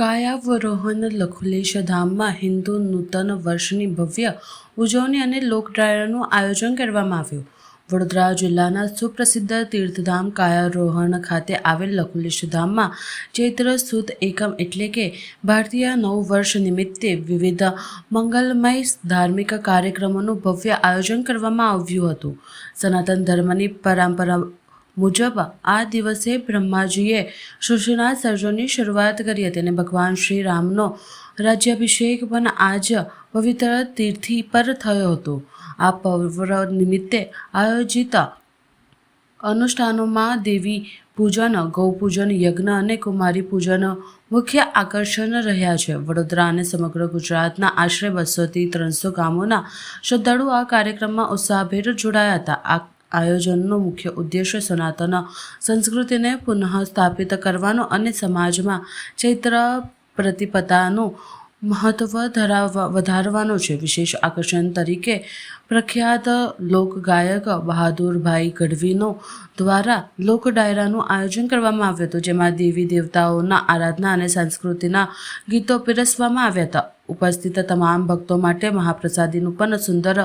કાયાવરોહન લખુલેશ ધામમાં હિન્દુ નૂતન વર્ષની ભવ્ય ઉજવણી અને લોક ડાયરાનું આયોજન કરવામાં આવ્યું. વડોદરા જિલ્લાના સુપ્રસિદ્ધ તીર્થધામ કાયારોહણ ખાતે આવેલ લખુલેશ ધામમાં ચૈત્ર સુદ એકમ એટલે કે ભારતીય નવ વર્ષ નિમિત્તે વિવિધ મંગલમય ધાર્મિક કાર્યક્રમોનું ભવ્ય આયોજન કરવામાં આવ્યું હતું. સનાતન ધર્મની પરંપરા મુજબ આ દિવસે બ્રહ્માજીએ સૃષ્ટિના સર્જનની શરૂઆત કરી હતી અને ભગવાન શ્રી રામનો રાજ્યાભિષેક પણ આજ પવિત્ર તીર્થી પર થયો હતો. આ પર્વ નિમિત્તે આયોજિત અનુષ્ઠાનોમાં દેવી પૂજન, ગૌપૂજન, યજ્ઞ અને કુમારી પૂજન મુખ્ય આકર્ષણ રહ્યા છે. વડોદરા અને સમગ્ર ગુજરાતના આશરે 200થી 300 ગામોના શ્રદ્ધાળુઓ આ કાર્યક્રમમાં ઉત્સાહભેર જોડાયા હતા. આ આયોજનનો મુખ્ય ઉદ્દેશ્ય સનાતન સંસ્કૃતિને પુનઃ સ્થાપિત કરવાનો અને સમાજમાં ચૈત્ર પ્રતિપદાનું મહત્ત્વ વધારવાનો છે. વિશેષ આકર્ષણ તરીકે પ્રખ્યાત લોકગાયક બહાદુરભાઈ ગઢવીનો દ્વારા લોક ડાયરાનું આયોજન કરવામાં આવ્યું હતું, જેમાં દેવી દેવતાઓના આરાધના અને સંસ્કૃતિના ગીતો પીરસવામાં આવ્યા હતા. ઉપસ્થિત તમામ ભક્તો માટે મહાપ્રસાદીનું પણ સુંદર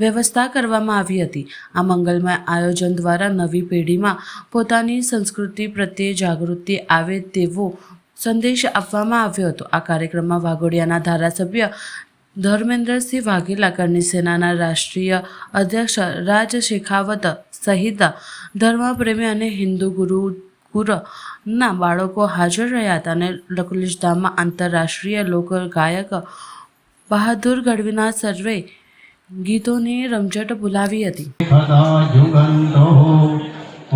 વ્યવસ્થા કરવામાં આવી હતી. આ મંગલમય આયોજન દ્વારા નવી પેઢીમાં પોતાની સંસ્કૃતિ પ્રત્યે જાગૃતિ આવે તેવો સંદેશ આપવામાં આવ્યો હતો. આ કાર્યક્રમમાં વાઘોડિયાના ધારાસભ્ય ધર્મેન્દ્રસિંહ વાઘેલા, કરણી સેનાના રાષ્ટ્રીય અધ્યક્ષ રાજ શેખાવત સહિત ધર્મપ્રેમી અને હિન્દુ ગુરુકુળના બાળકો હાજર રહ્યા હતા અને લખુલેશ ધામમાં આંતરરાષ્ટ્રીય લોક ગાયક બહાદુર ગઢવીના સર્વે ગીતોની રમઝટ બોલાવી હતી.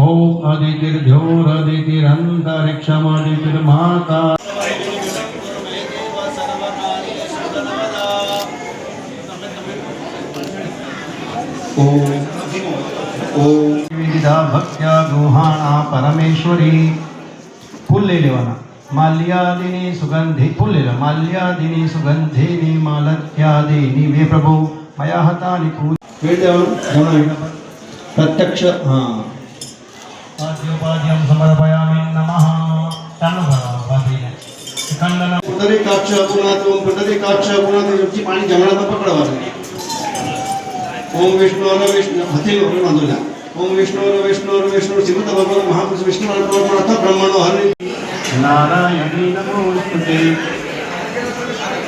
ओम अदितिर्ध्योरदितिरन्तरिक्षमदितिर्माता विविधा भक्त्या गुहाणा परमेश्वरी. फूल ले लेवाना. माल्यादिनी सुगंधी फूल ले लो. माल्यादिनी सुगंधिनी मालत्यादिनी वे प्रभु मया हतानि फूल वेद देवाना प्रत्यक्ष हाँ आद्योपाद्यं समर्पयामि नमः. चालू करो बाबीने खंडन पुंडरीकाक्ष पुनातोम पुंडरीकाक्ष पुनातो जबची पाणी जमणात पकडवाचं. ओम विष्णु हती लो बांधू द्या. ओम विष्णु श्रीमद भगवान महापुरुष विष्णु परमात्मा ब्रह्मणो हरि नारायणी नमोस्तुते.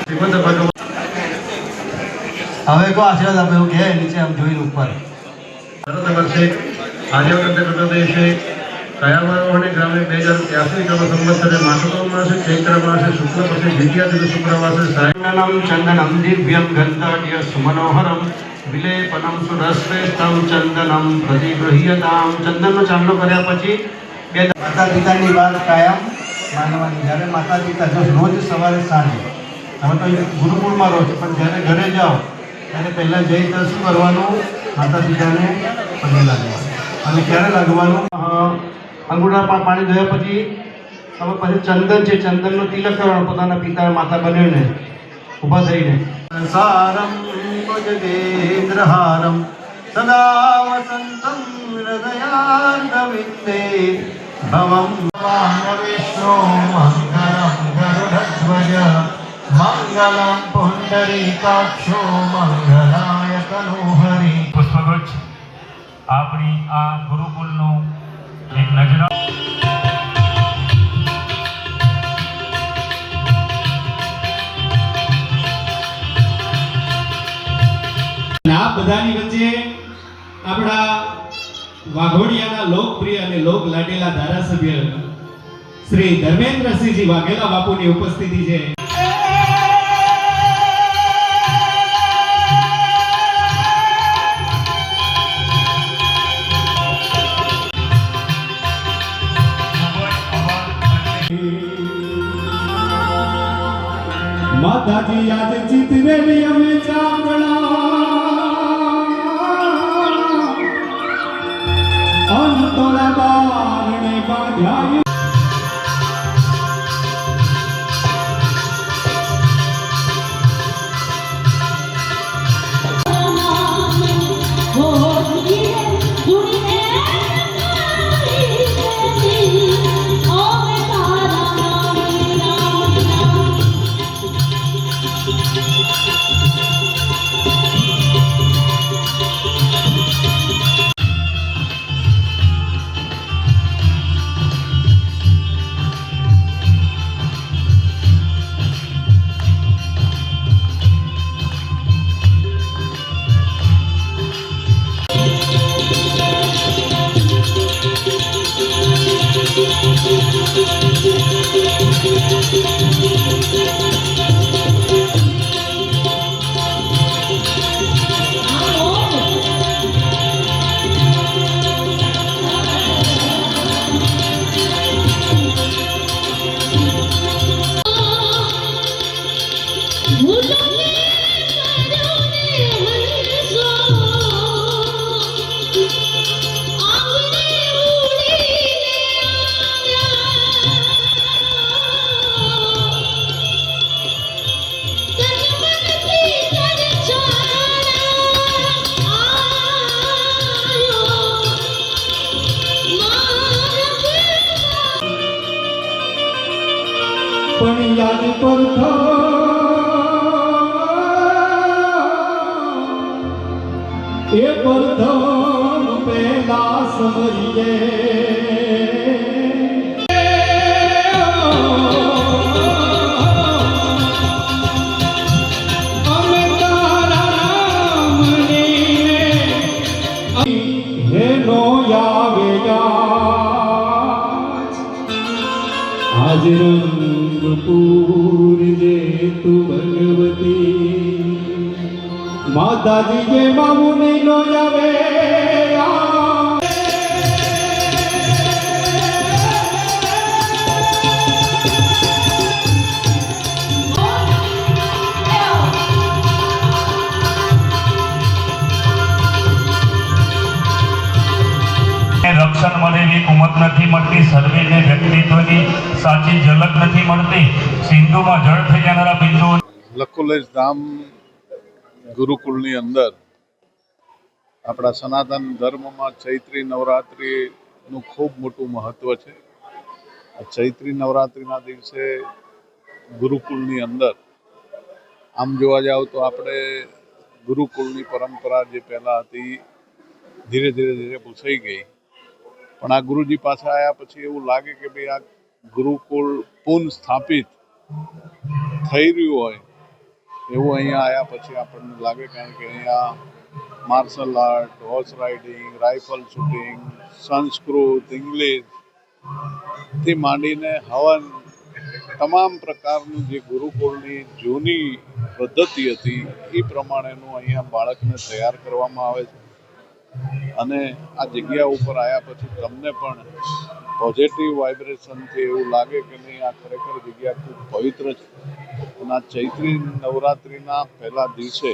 શ્રીમદ ભગવાન હવે કો આશીર્વાદ આપે એવું કહે નીચે આમ જોઈને ઉપર. ભારત વર્ષે આર્યવર્ત પ્રદેશે કાયાવરોહણે ગ્રામે 2083 ક્રમ સંવત્સરે માસતો માસે ચૈત્ર માસે શુક્લ પક્ષે દ્વિતીય તિથિ શુક્રવાસે સાયનમ ચંદનમ દિવ્યમ ગંધાઢ્ય સુમનોહરમ વિલેપનમ સુરશ્રેષ્ઠમ ચંદનમ પ્રતિગૃહ્યતામ. ચંદનનો ચાંદલો કર્યા પછી બે માતા પિતાની વાત કાયમ માનવાની. જ્યારે માતા પિતા જો રોજ સવારે સાંજે હવે તો ગુરુકુળમાં રહો છો પણ જ્યારે ઘરે જાઓ ત્યારે પહેલાં જઈ તો શું કરવાનું? માતા પિતાને પગે લાગવાનું. અને ક્યારે લાગવાનું? અંગૂઠા પાણી ધોયા પછી ચંદન છે, ચંદનનો તિલક કરવાનો પોતાના પિતા માતા બન્યોને ઊભા થઈને. સંસારમ ભુજગેન્દ્રહારમ સદા વસંતમ હૃદયાર્ધવિંદે ભવમ વિષ્ણુ મંગલમ ગરુડધ્વજ મંગલમ પુંડરીકાક્ષો મંગલાય તનોહરિ. પુષ્પગુચ્છ આપણી આ ગુરુકુળનું એક નજરા આ બધાની વચ્ચે આપણા વાઘોડિયાના લોકપ્રિય અને લોક લાડેલા ધારાસભ્ય શ્રી ધર્મેન્દ્રસિંહજી વાઘેલા બાપુની ઉપસ્થિતિ છે. માતાજી આજે ચિતરેલી અમે ચાંદણા અંતોળા બારણે બાંધ્યા. Oh એ પ્રથમ પેલા સમરીએ અમે તારા નામને હેનો આવે આજ રંગ પૂરજે તું ભગવતી માતાજી જે બાબુ નહીં નો આવે રક્ષણ મળે એવી કુમત નથી મળતી, સર્વેને વ્યક્તિત્વની સાચી ઝલક નથી મળતી. સિંધુમાં જળ થઈ જનારા બિંદુઓ લખોલેશ ધામ ગુરુકુળની અંદર આપણા સનાતન ધર્મમાં ચૈત્રી નવરાત્રિનું ખૂબ મોટું મહત્ત્વ છે. આ ચૈત્રી નવરાત્રિના દિવસે ગુરુકુળની અંદર આમ જોવા જાવ તો આપણે ગુરુકુળની પરંપરા જે પહેલાં હતી ધીરે ધીરે ભૂસાઈ ગઈ. પણ આ ગુરુજી પાસે આવ્યા પછી એવું લાગે કે ભાઈ આ ગુરુકુળ પુનઃ સ્થાપિત થઈ રહ્યું હોય એવું અહીંયા આવ્યા પછી આપણને લાગે. કારણ કે અહીંયા martial art, horse riding, rifle shooting, Sanskrit, ઇંગ્લિશથી માંડીને હવન તમામ પ્રકારનું જે ગુરુકુળની જૂની પદ્ધતિ હતી એ પ્રમાણેનું અહીંયા બાળકને તૈયાર કરવામાં આવે છે. અને આ જગ્યા ઉપર આવ્યા પછી તમને પણ પોઝિટિવ વાઇબ્રેશનથી એવું લાગે કે નહીં આ ખરેખર જગ્યા ખૂબ પવિત્ર છે. અને આ ચૈત્રી નવરાત્રિના પહેલા દિવસે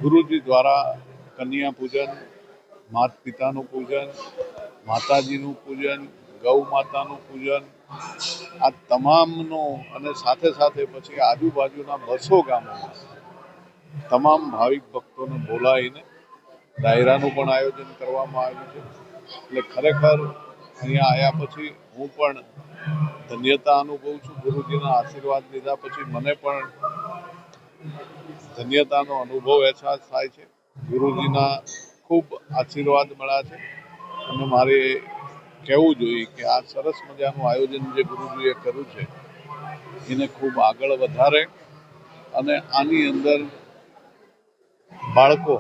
ગુરુજી દ્વારા કન્યા પૂજન, માતા પિતાનું પૂજન, માતાજીનું પૂજન, ગૌ માતાનું પૂજન, આ તમામનું અને સાથે સાથે પછી આજુબાજુના 200 ગામોમાં તમામ ભાવિક ભક્તોને બોલાવીને ડાયરાનું પણ આયોજન કરવામાં આવ્યું છે. એટલે ખરેખર અહીંયા આવ્યા પછી હું પણ ધન્યતા અનુભવું છું. ગુરુજીના આશીર્વાદ લીધા પછી મને પણ ધન્યતાનો અનુભવ અહેસાસ થાય છે. ગુરુજીના ખૂબ આશીર્વાદ મળ્યા છે અને મારે કહેવું જોઈએ કે આ સરસ મજાનું આયોજન જે ગુરુજીએ કર્યું છે એને ખૂબ આગળ વધારે અને આની અંદર બાળકો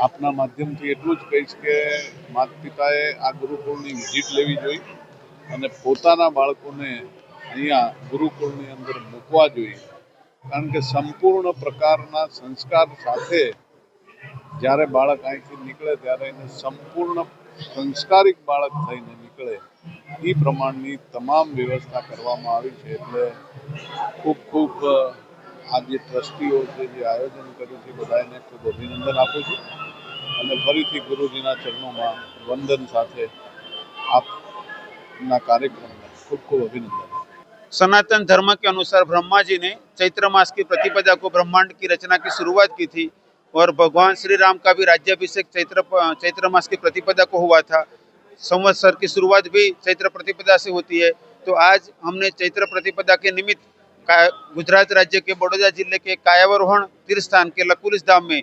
આપના માધ્યમથી એટલું જ કહીશ કે માતા પિતાએ આ ગુરુકુળની વિઝિટ લેવી જોઈએ અને પોતાના બાળકોને અહીંયા ગુરુકુળની અંદર મૂકવા જોઈએ. કારણ કે સંપૂર્ણ પ્રકારના સંસ્કાર સાથે જ્યારે બાળક અહીંથી નીકળે ત્યારે એને સંપૂર્ણ સંસ્કારિક બાળક થઈને નીકળે એ પ્રમાણની તમામ વ્યવસ્થા કરવામાં આવી છે. એટલે ખૂબ ખૂબ આ જે ટ્રસ્ટીઓ છે જે આયોજન કર્યું છે બધાને ખૂબ અભિનંદન આપું છું અને ફરીથી ગુરુજીના ચરણોમાં વંદન સાથે आपना कार्यक्रम में खूब खूब अभिनंदन. सनातन धर्म के अनुसार ब्रह्मा जी ने चैत्र मास की प्रतिपदा को ब्रह्मांड की रचना की शुरुआत की थी और भगवान श्री राम का भी राज्याभिषेक चैत्र मास की प्रतिपदा को हुआ था. संवत्सर की शुरुआत भी चैत्र प्रतिपदा से होती है. तो आज हमने चैत्र प्रतिपदा के निमित्त गुजरात राज्य के बड़ौदा जिले के कायावरोहण तीर्थ स्थान के लकुलिश धाम में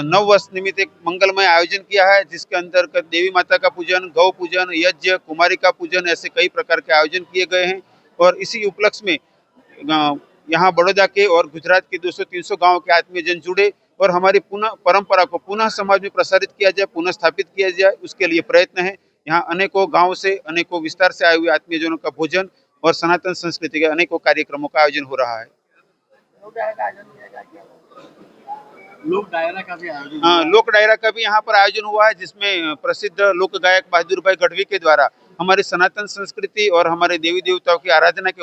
9 वर्ष निमित्त एक मंगलमय आयोजन किया है, जिसके अंतर्गत देवी माता का पूजन, गौ पूजन, यज्ञ, कुमारी का पूजन ऐसे कई प्रकार के आयोजन किए गए हैं. और इसी उपलक्ष्य में यहाँ बड़ौदा के और गुजरात के 200-300 गाँव के आत्मीय जन जुड़े और हमारी परंपरा को पुनः समाज में प्रसारित किया जाए, पुनः स्थापित किया जाए, उसके लिए प्रयत्न है. यहाँ अनेकों गाँव से, अनेकों विस्तार से आए हुए आत्मीय जनों का भोजन और सनातन संस्कृति के अनेकों कार्यक्रमों का आयोजन हो रहा है. लोक डायरा का भी यहाँ पर आयोजन हुआ है, जिसमें प्रसिद्ध लोक गायक बहादुर भाई गढ़वी के द्वारा हमारी सनातन संस्कृति और हमारे देवी देवताओं की आराधना के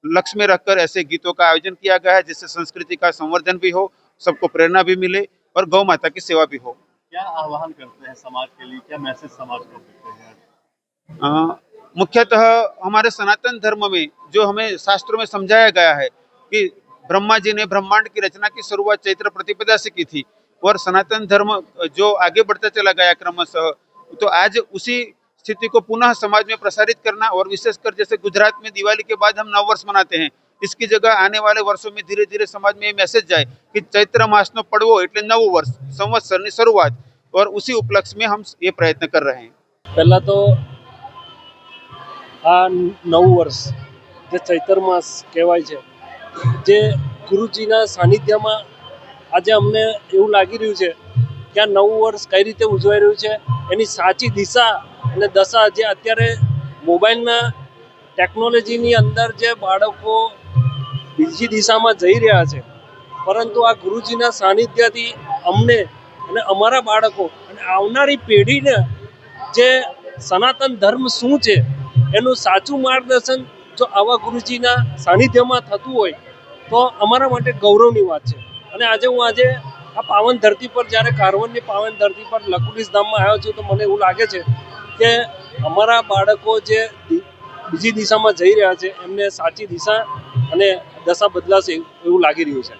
लक्ष्य में रखकर ऐसे गीतों का आयोजन किया गया है, जिससे संस्कृति का संवर्धन भी हो, सबको प्रेरणा भी मिले और गौ माता की सेवा भी हो. क्या आह्वान करते हैं समाज के लिए, क्या मैसेज समाज को देते हैं? मुख्यतः हमारे सनातन धर्म में जो हमें शास्त्रों में समझाया गया है कि ब्रह्मा जी ने ब्रह्मांड की रचना की शुरुआत चैत्र प्रतिपदा से की थी और सनातन धर्म जो आगे बढ़ता चला गया क्रमशः, तो आज उसी स्थिति को पुनः समाज में प्रसारित करना और विशेषकर जैसे गुजरात में दिवाली के बाद हम 9 वर्ष मनाते हैं, इसकी जगह आने वाले वर्षों में धीरे धीरे समाज में ये मैसेज जाए कि चैत्र मासનો પડવો એટલે નવું વર્ષ, સંવત્સરની શરૂઆત, और उसी उपलक्ष्य में हम ये प्रयत्न कर रहे हैं। પહેલાં તો આ નવું વર્ષ જે ચૈત્ર માસ કહેવાય છે, જે ગુરુજીના સાનિધ્યમાં આજે અમને એવું લાગી રહ્યું છે કે આ નવું વર્ષ કઈ રીતે ઉજવાઈ રહ્યું છે, એની સાચી દિશા અને દશા જે અત્યારે મોબાઈલના ટેકનોલોજીની અંદર જે બાળકો બીજી દિશામાં જઈ રહ્યા છે, પરંતુ આ ગુરુજીના સાનિધ્યથી અમને અને અમારા બાળકો અને આવનારી પેઢીને જે સનાતન ધર્મ શું છે એનું સાચું માર્ગદર્શન જો આવા ગુરુજીના સાનિધ્યમાં થતું હોય તો અમારા માટે ગૌરવની વાત છે। અને આજે હું આ પાવન ધરતી પર જ્યારે કારવનની પાવન ધરતી પર લકુડીસ ધામમાં આવ્યો છું તો મને એવું લાગે છે કે અમારા બાળકો જે બીજી દિશામાં જઈ રહ્યા છે એમને સાચી દિશા અને દશા બદલાશે એવું લાગી રહ્યું છે।